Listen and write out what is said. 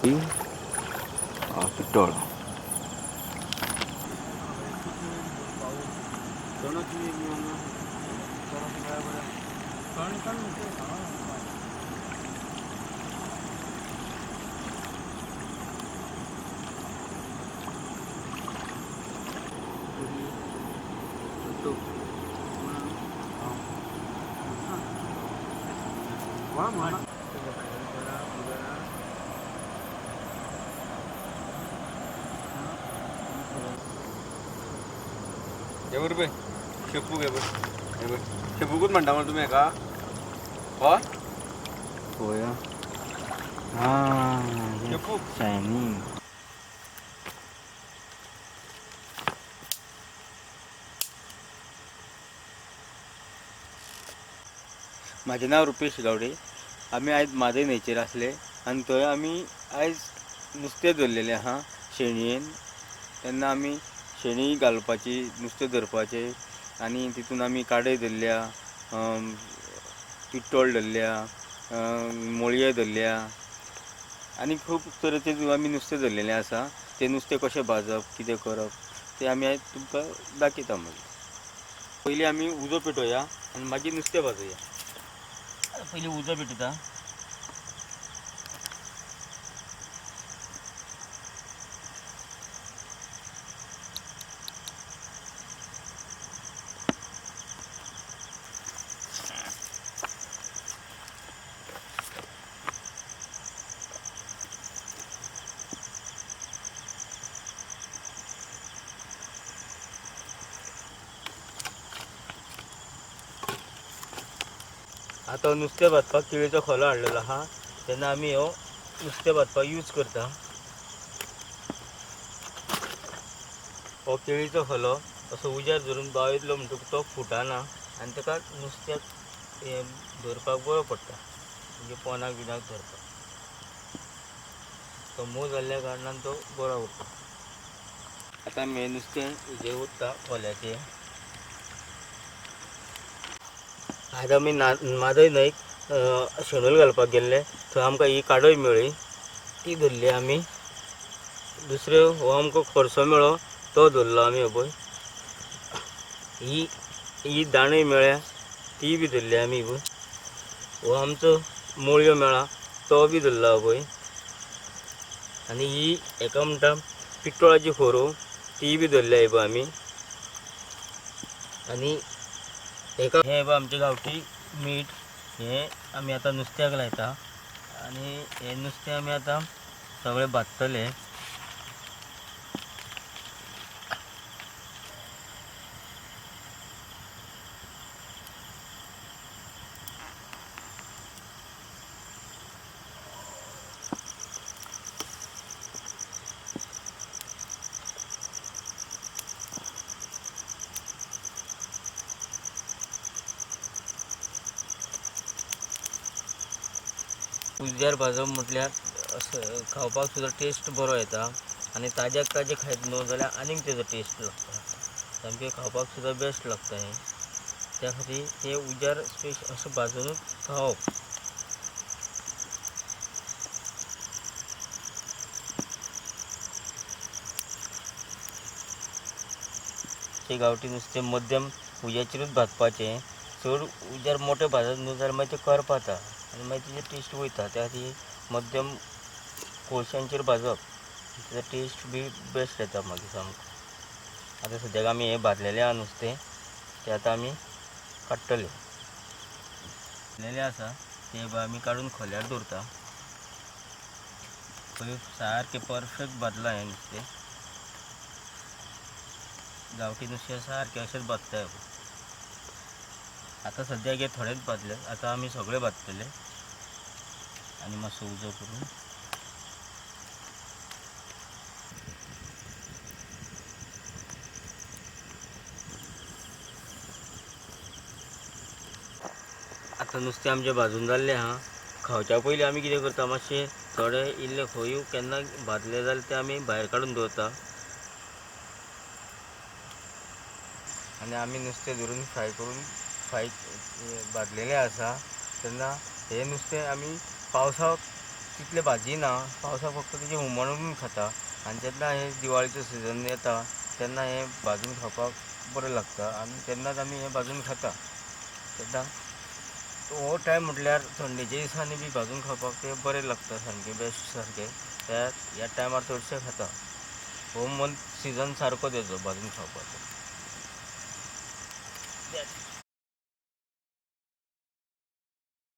गावठी पिट्टोळ. रुपये शेपू घे बघ, शेपूकूच म्हणता मग तुम्ही का हो होया. हा शेपू शायनिंग. माझे नाव रुपेश गावडे. आम्ही आयज माझे न्हंयचेर आसले आनी थंय आमी आयज नुस्तें धरलेलें आहा शेणयेन. तेन्ना आमी शेणी घालपाची, नुस्तें धरपाचें आनी तितून आमी काडे धरल्या, पिट्टोळ धरल्या, मोळये धरल्या आनी खूब तरेचे आमी नुस्तें धरलेलें आसा. तें नुस्तें कशें भाजप, कितें करप तें आमी आयज तुमकां दाखयता. मागीर पयलीं आमी उजो पेटोवया आनी मागीर नुस्तें भाजोया. पयलीं उजो पेटयता. आतां नुस्तें भाजपाक केळीचो खोलो हाडलेलो आहा. तेन्ना आमी ह्यो नुस्तें भाजपाक यूज करता. हो केळीचो खोलो असो उजार धरून बावयतलो म्हणटकूच तो फुटाना आनी ताका नुस्त्याक हें धरपाक बरो पडटा, म्हणजे पोनाक बिनाक धरपाक. तो मोव जाल्ल्या कारणान तो बरो उरता. आतां आमी हें नुस्तें हेजेर ओतता खोल्याचेर. आयज आमी म्हादय न्हंयक शेणूल घालपाक गेल्ले. थंय आमकां ही काडय मेळ्ळी, ती धरली आमी. दुसऱ्यो हो आमकां खरसो मेळ्ळो, तो धरलो आमी. हो पळय ही दांडय मेळ्ळ्या, ती बी धरली आमी. पळय हो आमचो मोळयो मेळ्ळा, तो बी धरला. हो पळय. आनी ही हेका म्हणटा पिट्टोळाची खोरू, ती बी धरल्या ही पळय आमी. आनी हेका हें पळय आमचें गांवठी मीठ, हें आमी आतां नुस्त्याक लायता. आनी हें नुस्तें आमी आतां सगळें भाजतले. उजद्यार भाजप म्हटल्यार खावपाक सुद्दां टेस्ट बरो येता. आनी ताज्याक ताजें खायत न्हू जाल्यार आनीक तेजो टेस्ट लागता. सामकें खावपाक सुद्दां बेस्ट लागता हें. त्या खातीर हें उजार अशें भाजूनच खावप. तें गांवठी नुस्तें मध्यम उज्याचेरूच भाजपाचें. चड उजार मोठे भाजत न्हू जाल्यार मागीर तें करपाता आनी मागीर तेजें टेस्ट वयता. त्या खातीर मध्यम कोळश्यांचेर भाजप, तेजो टेस्ट बी बेस्ट येता मागीर सामको. आतां सद्याक आमी हें भाजलेलें आहा नुस्तें, तें आतां आमी काडटले. भाजलेलें आसा तें आमी काडून खोल्यार दवरता. पळय सारकें परफेक्ट भाजलां हें नुस्तें. गांवठी नुस्तें सारकें अशेंच भाजता. आतां सद्याक हे थोडेच भाजले, आतां आमी सगळे भाजतले आनी मातसो उजो करून. आतां नुस्तें आमचें भाजून जाल्लें आहा. खावच्या पयलीं आमी कितें करता, मातशें थोडे इल्ले खंयूय केन्ना भाजले जाल्यार ते आमी भायर काडून दवरता. आनी आमी नुस्तें धरून फ्राय करून भाजलेलें आसा. तेन्ना हें नुस्तें आमी पावसाक तितले भाजी ना, पावसाक फक्त तेजे हुमणून खाता आनी जेन्ना हे दिवाळीचो सिजन येता तेन्ना हे भाजून खावपाक बरें लागता आनी तेन्नाच आमी हे भाजून खाता. तेन्ना हो टायम म्हटल्यार थंडेच्या दिसांनी बी भाजून खावपाक ते बरें लागता, सारकें बेस्ट सारकें. ह्या टायमार चडशे खाता. हो मंथ सिजन सारको तेजो भाजून खावपाचो.